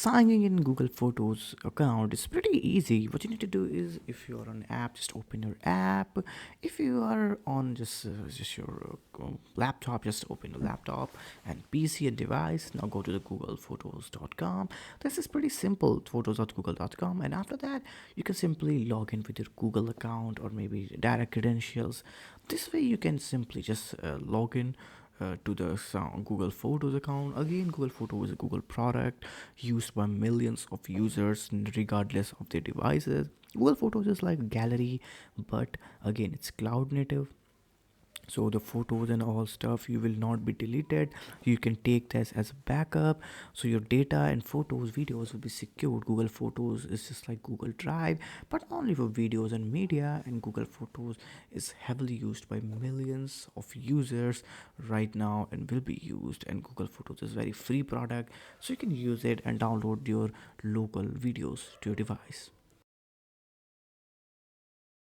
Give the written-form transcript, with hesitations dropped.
signing in Google Photos account is pretty easy. What you need to do is, if you're on app, just open your app. If you are on just your laptop, just open the laptop and PC and device. Now go to the googlephotos.com. This is pretty simple, photos.google.com, and after that you can simply log in with your Google account or maybe direct credentials. This way you can simply just log in to the Google Photos account. Again, Google Photo is a Google product used by millions of users regardless of their devices. Google Photos is like a gallery, but again, it's cloud native, so the photos and all stuff you will not be deleted. You can take this as a backup, so your data and photos videos will be secured. Google Photos is just like Google Drive, but only for videos and media, and Google Photos is heavily used by millions of users right now and will be used. And Google Photos is very free product, so you can use it and download your local videos to your device.